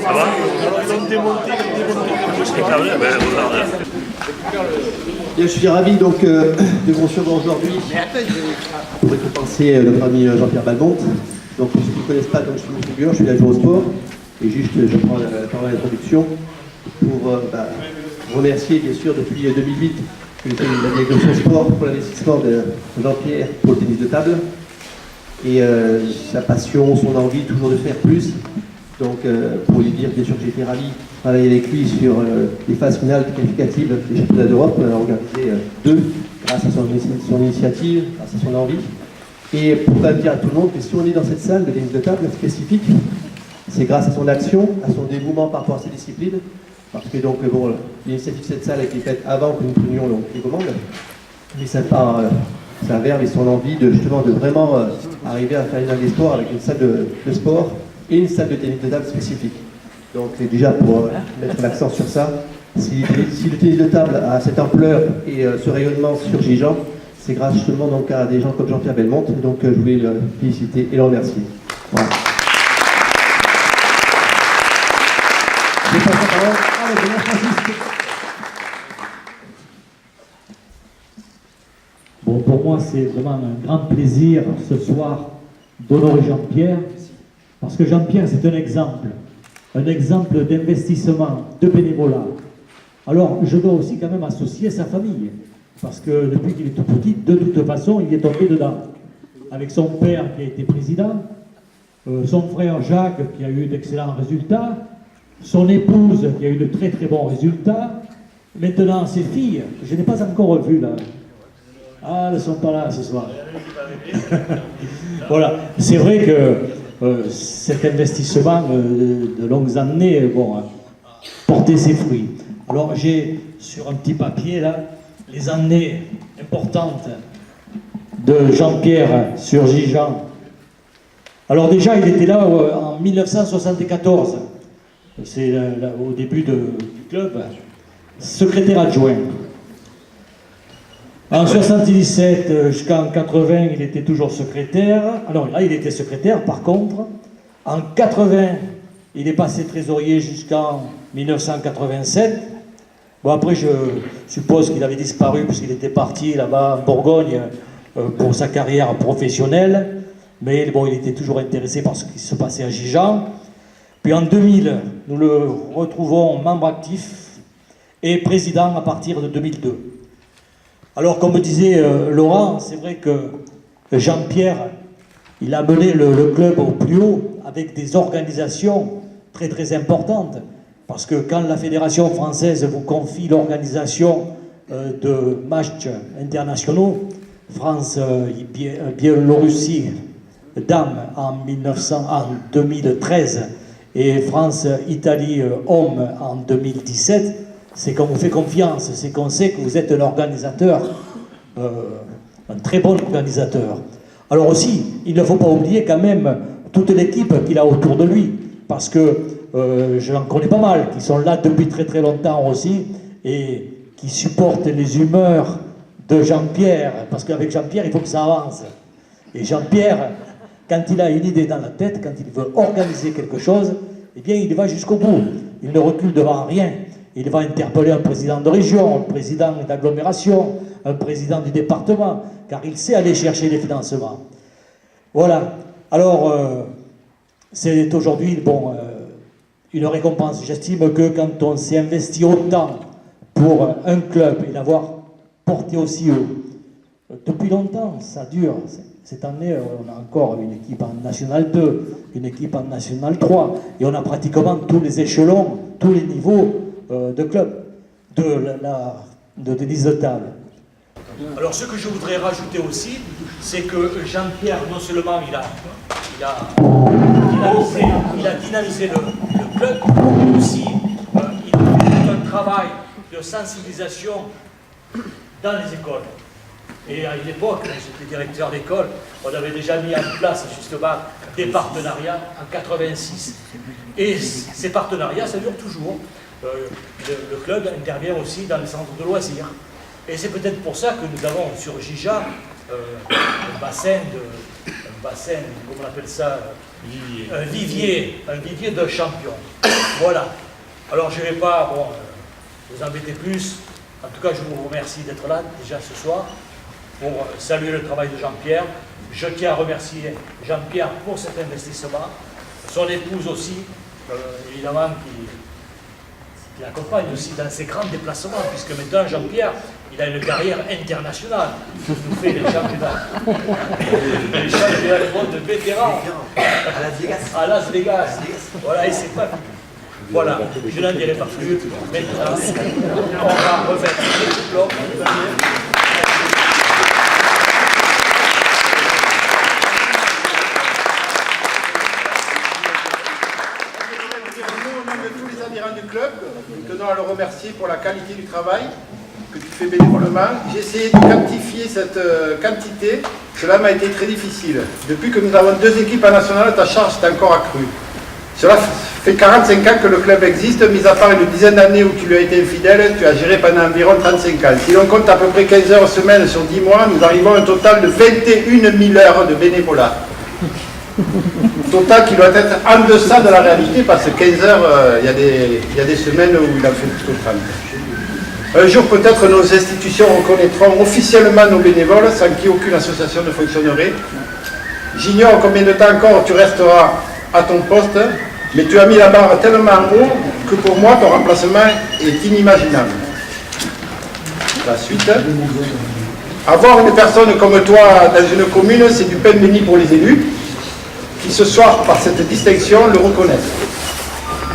Ça va? Bien, je suis ravi donc de vous recevoir aujourd'hui pour récompenser notre ami Jean-Pierre Balbonte. Donc pour ceux qui ne connaissent pas, donc, je suis contributeur, je suis l'adjoint au sport. Et juste, je prends la parole d'introduction pour remercier bien sûr depuis 2008 la délégation sport pour l'investissement de Jean-Pierre pour le tennis de table. Et sa passion, son envie toujours de faire plus. Donc pour lui dire bien sûr que j'ai été ravi de travailler avec lui sur les phases finales qualificatives des championnats d'Europe. On en a organisé deux grâce à son initiative, grâce à son envie. Et pour quand même dire à tout le monde que si on est dans cette salle de tennis de table spécifique, c'est grâce à son action, à son dévouement par rapport à ses disciplines. Parce que donc bon, l'initiative de cette salle a été faite avant que nous prenions les commandes. Mais ça part sa verve et son envie de justement de vraiment arriver à faire une salle des sports avec une salle de sport et une salle de tennis de table spécifique. Donc déjà pour mettre l'accent sur ça, si le tennis de table a cette ampleur et ce rayonnement sur Gijan, c'est grâce justement donc à des gens comme Jean-Pierre Balbonte. Donc je voulais le féliciter et le remercier. Voilà. Je passe la parole à la Francis. Bon, pour moi, c'est vraiment un grand plaisir ce soir d'honorer Jean-Pierre, parce que Jean-Pierre, c'est un exemple d'investissement, de bénévolat. Alors, je dois aussi quand même associer sa famille, parce que depuis qu'il est tout petit, de toute façon, il est tombé dedans. Avec son père qui a été président, son frère Jacques qui a eu d'excellents résultats, son épouse qui a eu de très très bons résultats, maintenant ses filles, que je n'ai pas encore revues là. Ah, elles ne sont pas là ce soir. Voilà, c'est vrai que cet investissement de longues années, bon, a porté ses fruits. Alors j'ai sur un petit papier là les années importantes de Jean-Pierre sur Gijan. Alors déjà, il était là en 1974. C'est au début du club, secrétaire adjoint. En 77 jusqu'en 80, il était toujours secrétaire. Alors là, il était secrétaire, par contre. En 80, il est passé trésorier jusqu'en 1987. Bon, après, je suppose qu'il avait disparu puisqu'il était parti là-bas en Bourgogne pour sa carrière professionnelle. Mais bon, il était toujours intéressé par ce qui se passait à Gijan. Puis en 2000, nous le retrouvons membre actif et président à partir de 2002. Alors, comme disait Laurent, c'est vrai que Jean-Pierre, il a mené le club au plus haut avec des organisations très très importantes. Parce que quand la Fédération française vous confie l'organisation de matchs internationaux, France-Biélorussie, dames en 2013 et France-Italie, hommes en 2017, c'est qu'on vous fait confiance, c'est qu'on sait que vous êtes un organisateur, un très bon organisateur. Alors aussi, il ne faut pas oublier quand même toute l'équipe qu'il a autour de lui, parce que j'en connais pas mal, qui sont là depuis très très longtemps aussi, et qui supportent les humeurs de Jean-Pierre, parce qu'avec Jean-Pierre, il faut que ça avance. Et Jean-Pierre, quand il a une idée dans la tête, quand il veut organiser quelque chose, eh bien il va jusqu'au bout, il ne recule devant rien. Il va interpeller un président de région, un président d'agglomération, un président du département, car il sait aller chercher les financements. Voilà. Alors, c'est aujourd'hui bon, une récompense. J'estime que quand on s'est investi autant pour un club et l'avoir porté aussi haut, depuis longtemps, ça dure. Cette année, on a encore une équipe en National 2, une équipe en National 3, et on a pratiquement tous les échelons, tous les niveaux de club, de tennis de table. Alors ce que je voudrais rajouter aussi, c'est que Jean-Pierre, non seulement il a dynamisé le club, mais aussi il a fait un travail de sensibilisation dans les écoles. Et à une époque, quand j'étais directeur d'école, on avait déjà mis en place justement des partenariats en 86. Et ces partenariats, ça dure toujours. Le club intervient aussi dans les centres de loisirs. Et c'est peut-être pour ça que nous avons sur Gija un bassin, comment on appelle ça, un vivier de champions. Voilà. Alors je ne vais pas vous embêter plus. En tout cas, je vous remercie d'être là déjà ce soir pour saluer le travail de Jean-Pierre. Je tiens à remercier Jean-Pierre pour cet investissement, son épouse aussi, évidemment, qui l'accompagne aussi dans ses grands déplacements, puisque maintenant Jean-Pierre, il a une carrière internationale. Il nous fait les championnats. Les championnats du monde de vétérans. À Las Vegas. Voilà, et c'est pas fini. Voilà, je n'en dirai pas plus. Maintenant, on va remettre le diplôme. Du club, nous tenons à le remercier pour la qualité du travail que tu fais bénévolement. J'ai essayé de quantifier cette quantité, cela m'a été très difficile. Depuis que nous avons 2 équipes en nationale, ta charge s'est encore accrue. Cela fait 45 ans que le club existe, mis à part une dizaine d'années où tu lui as été infidèle, tu as géré pendant environ 35 ans. Si l'on compte à peu près 15 heures semaine sur 10 mois, nous arrivons à un total de 21 000 heures de bénévolat. Total qui doit être en deçà de la réalité parce que 15 heures, il y a des semaines où il a fait plutôt 30. Un jour peut-être nos institutions reconnaîtront officiellement nos bénévoles sans qui aucune association ne fonctionnerait. J'ignore combien de temps encore tu resteras à ton poste, mais tu as mis la barre tellement haut que pour moi ton remplacement est inimaginable. La suite. Avoir une personne comme toi dans une commune, c'est du pain béni pour les élus, qui ce soir, par cette distinction, le reconnaissent.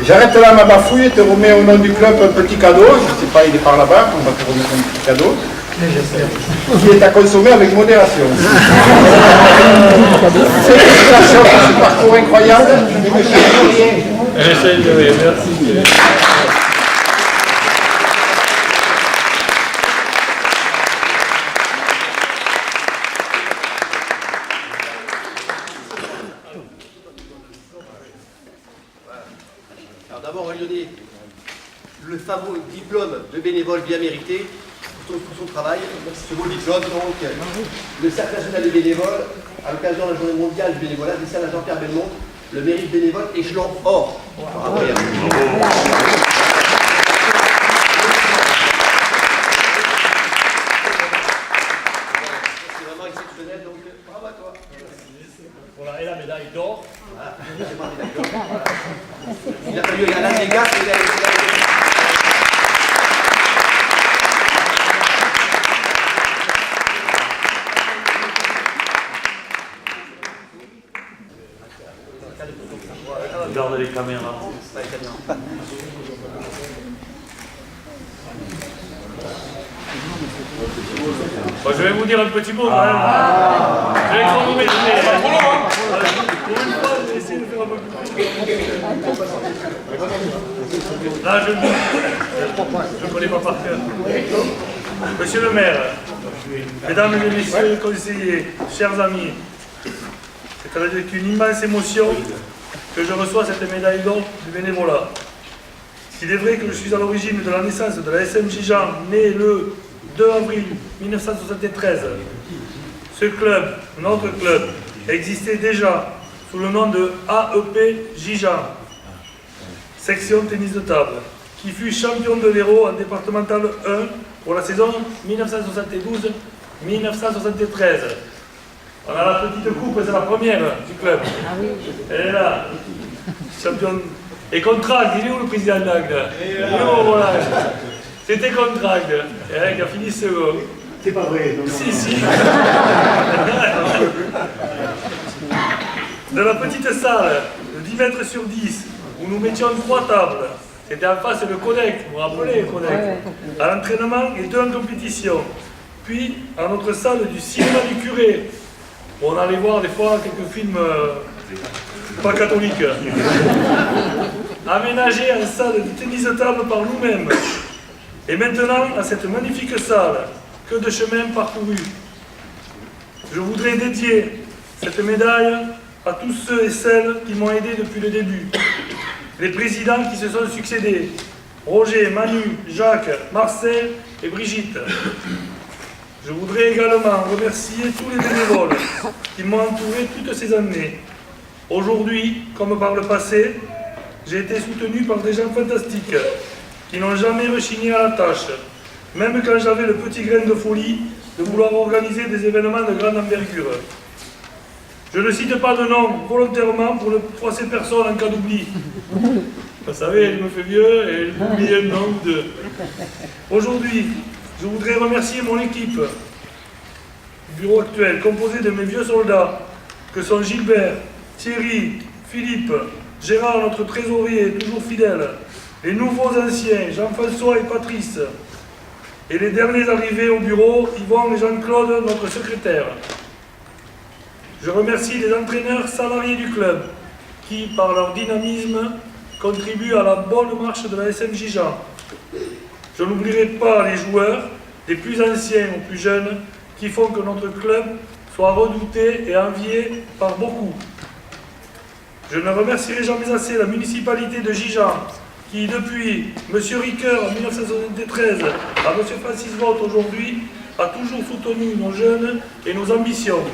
J'arrête là ma bafouille et te remets au nom du club un petit cadeau, je ne sais pas, il est par là-bas, on va te remettre un petit cadeau, qui est à consommer avec modération. Félicitations pour ce parcours incroyable, et monsieur Julien. Merci. Alors d'abord, on va lui donner le fameux diplôme de bénévole bien mérité pour son travail. Ce beau diplôme, donc, le Cercle national des bénévoles, à l'occasion de la journée mondiale du bénévolat, décerne à Jean-Pierre Belmont le mérite bénévole échelon or. Bravo. C'est vraiment exceptionnel, donc bravo à toi. Voilà, et la médaille d'or. Voilà. Il a fallu aller à Las Vegas, il a Regarde les caméras. Bon, je vais vous dire un petit mot quand même. Je vais chronométrer. Pour une fois, je vais essayer de faire un peu plus. Là, je ne connais pas par cœur. Monsieur le maire, mesdames et messieurs les conseillers, chers amis, c'est avec une immense émotion que je reçois cette médaille d'or du bénévolat. Il est vrai que je suis à l'origine de la naissance de la SM Gijan, né le 2 avril 1973. Ce club, notre club, existait déjà sous le nom de AEP Gijan, section tennis de table, qui fut champion de l'Hérault en départemental 1 pour la saison 1972-1973. On a la petite coupe, c'est la première du club. Elle est là. Champion. Et Contract, il est où le président d'Agde? Il est où, voilà. C'était Contract. Qui a fini second. C'est pas vrai, non. Si. De la petite salle de 10 mètres sur 10, où nous mettions 3 tables. C'était en face le Connect, vous vous rappelez le Connect, à l'entraînement et 2 en compétition. Puis, à notre salle du cinéma du curé, où on allait voir des fois quelques films pas catholiques. Aménagé en salle de tennis de table par nous-mêmes. Et maintenant, à cette magnifique salle, que de chemin parcouru. Je voudrais dédier cette médaille à tous ceux et celles qui m'ont aidé depuis le début. Les présidents qui se sont succédés, Roger, Manu, Jacques, Marcel et Brigitte. Je voudrais également remercier tous les bénévoles qui m'ont entouré toutes ces années. Aujourd'hui, comme par le passé, j'ai été soutenu par des gens fantastiques qui n'ont jamais rechigné à la tâche, même quand j'avais le petit grain de folie de vouloir organiser des événements de grande envergure. Je ne cite pas de nom volontairement pour ne froisser personne en cas d'oubli. Vous savez, je me fais vieux et je oublie un nom ou deux. Aujourd'hui, je voudrais remercier mon équipe du bureau actuel, composée de mes vieux soldats, que sont Gilbert, Thierry, Philippe, Gérard, notre trésorier, toujours fidèle, les nouveaux anciens, Jean-François et Patrice, et les derniers arrivés au bureau, Yvon et Jean-Claude, notre secrétaire. Je remercie les entraîneurs salariés du club, qui, par leur dynamisme, contribuent à la bonne marche de la SMJ Jean. Je n'oublierai pas les joueurs, des plus anciens aux plus jeunes, qui font que notre club soit redouté et envié par beaucoup. Je ne remercierai jamais assez la municipalité de Gijan, qui depuis M. Ricoeur en 1973 à M. Francis Vaught aujourd'hui, a toujours soutenu nos jeunes et nos ambitions.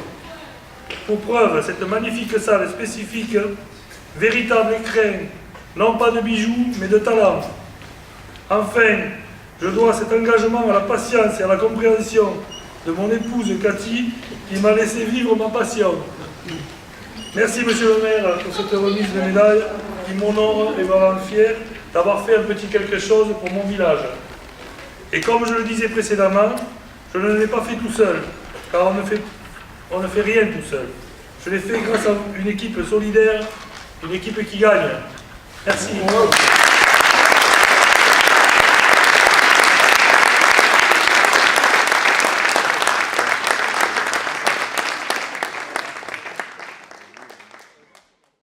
Pour preuve, cette magnifique salle spécifique, véritable écrin, non pas de bijoux, mais de talent. Enfin, je dois cet engagement à la patience et à la compréhension de mon épouse Cathy, qui m'a laissé vivre ma passion. Merci, monsieur le maire, pour cette remise de médaille qui m'honore et me rend fier d'avoir fait un petit quelque chose pour mon village. Et comme je le disais précédemment, je ne l'ai pas fait tout seul, car on ne fait rien tout seul. Je l'ai fait grâce à une équipe solidaire, une équipe qui gagne. Merci.